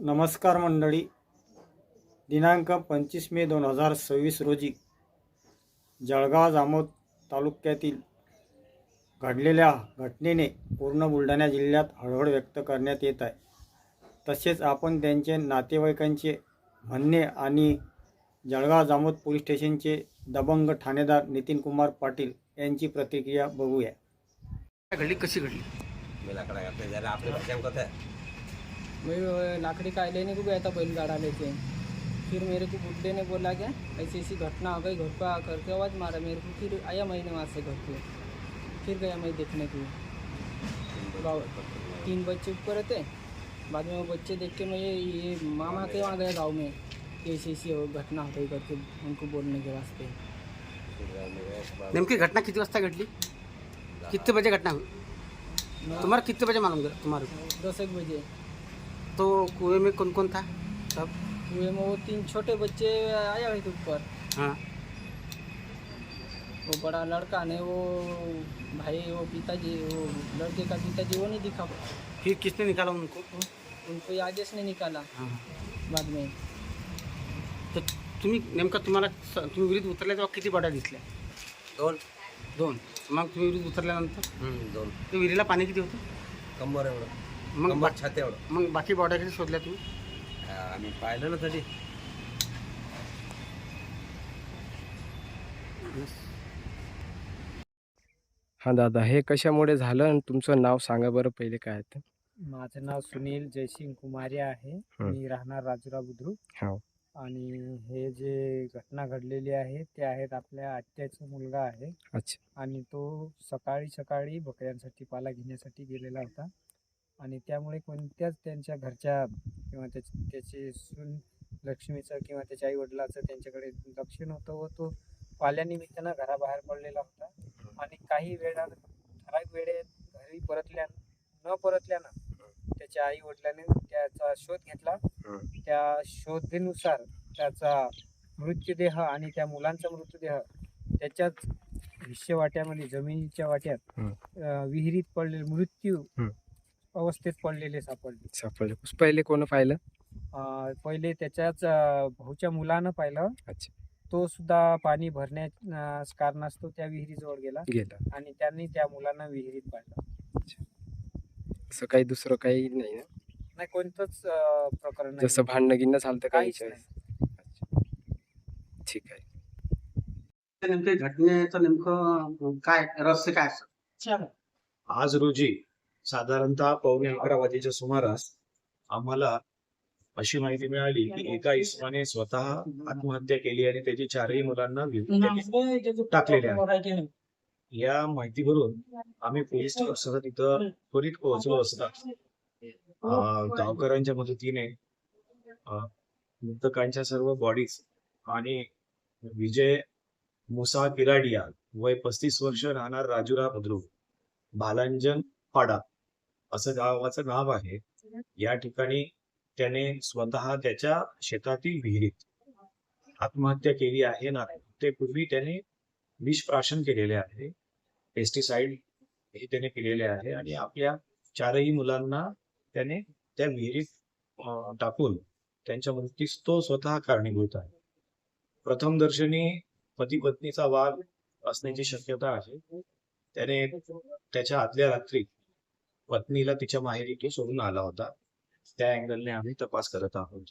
नमस्कार मंडळी. दिनांक 25 मे 2026 रोजी जळगाव जामोद तालुक्यातील घडलेल्या घटनेने पूर्ण बुलढाणा जिल्ह्यात हळहळ व्यक्त करण्यात येत आहे. तसेच आपण त्यांचे नातेवाईकांचे म्हणणे आणि जळगाव जामोद पोलीस स्टेशनचे दबंग ठाणेदार नितीन कुमार पाटील यांची प्रतिक्रिया बघूया. घडली कशी घडली? मैं लकड़ा करते जरा आपने भाषा में कहता है मैं लाकड़ी का लेने को गया था बैलगाड़ा लेके। फिर मेरे को बुड्ढे ने बोला क्या ऐसी ऐसी घटना हो गई, घर पे करके आवाज़ मारा मेरे को। फिर आया मैंने वहाँ से घर पे, फिर गया मैं देखने के गाँव। 3 बच्चे ऊपर थे। बाद में वो बच्चे देख के मैं ये मामा के वहाँ गया गाँव में कि ऐसी ऐसी घटना हो गई करके उनको बोलने के वास्ते। नेमकी घटना किती वाजता घडली? कितने बजे घटना हुई? तुम्हारा कितने बजे मालूम गया तुम्हारे को? 10 बजे। तो कुएं में कौन कौन था सब? कुएं में वो 3 छोटे बच्चे आया हुए थे ऊपर। हाँ, वो बड़ा लड़का ने वो भाई वो पिताजी वो लड़के का पिताजी वो नहीं दिखा। फिर किसने निकाला उनको? उनको यादेश ने निकाला हाँ, बाद में। तर तुम्ही नेमका तुम्ही विहिरीत उतरल्या तेव्हा किती बॉड्या दिसल्या? दोन दोन. मग तुम्ही विहिरीत उतरल्यानंतर दोन ते विहिरीला पाणी किती होतं? कंबर एवढं, मग कंबर छाती एवढं. मग बाकी बॉड्या किती शोधल्या तुम्ही? आम्ही पाहिलं ना तरी. हां दादा, हे कशामुळे झालं आणि तुमचं नाव सांगा बरं पहिले काय आहे ते? माझं नाव सुनील जयसिंग कुमारी आहे. मी राहणार राजुरा बुद्रुक. हो. आणि हे जे घटना घडलेली आहे ते आहेत आपल्या आत्याचा मुलगा आहे. अच्छा. आणि तो सकाळी बकऱ्यांसाठी पाला घेण्यासाठी गेलेला होता. आणि त्यामुळे कोणत्याच त्यांच्या घरच्या किंवा त्याची सून लक्ष्मीचं किंवा त्याच्या आई वडिलाचं त्यांच्याकडे लक्ष नव्हतं व तो पाल्यानिमित्तानं घराबाहेर पडलेला होता. आणि काही ठराविक वेळेत घरी न परतल्यानं त्याच्या आई वडिलांनी त्याचा शोध घेतला. त्या शोधेनुसार त्याचा मृतदेह आणि त्या मुलांचा मृतदेह त्याच्याच हिस्सेवाट्यामध्ये जमिनीच्या वाट्यात विहिरीत पडलेले मृत्यू अवस्थेत पडलेले सापडले. पहिले कोण पाहिलं? पहिले त्याच्याच भाऊच्या मुलानं पाहिलं. अच्छा. तो सुद्धा पाणी भरण्या कारणास्तव त्या विहिरीजवळ गेला आणि त्यांनी त्या मुलांना विहिरीत पाडलं. असं काही दुसरं काही नाही ना? नाही, कोणतंच प्रकरण नाही. जसं भांडणं गिणं झालं तर काही काहीच नाही. ठीक आहे. नेमके घटनेचं नेमकं काय रहस्य काय असतं? आज रोजी साधारणतः 11:15 वाजेच्या सुमारास आम्हाला अशी माहिती मिळाली की एका इसमाने स्वतः आत्महत्या केली आणि त्याची 4ही मुलांना विहिरीत टाकलेले आहे. या माहितीवरून आम्ही पोलीस स्टेशनसह तिथं त्वरित पोहोचलो असता गावकऱ्यांच्या मदतीने मृतकांच्या सर्व बॉडीज आणि विजय मुसा किराडिया वय 35 वर्ष राहणार राजुरा बुद्रुक भालांजन पाडा असं गावाचं नाव आहे. या ठिकाणी त्याने स्वतः त्याच्या शेतातील विहिरीत आत्महत्या केली आहे ना. ते पूर्वी त्याने विष प्राशन केलेले आहे, पेस्टिसाइड हे त्याने केलेले आहे आणि आपल्या 4ही मुलांना त्याने त्या विहिरीत टाकून त्यांच्या मृत्यूस तो स्वतः कारणीभूत आहे. प्रथम दर्शनी पती पत्नीचा वाद असण्याची शक्यता आहे. त्याने त्याच्या आदल्या रात्री पत्नीला तिच्या माहेरी तो सोडून आला होता. त्या अँगलने आम्ही तपास करत आहोत.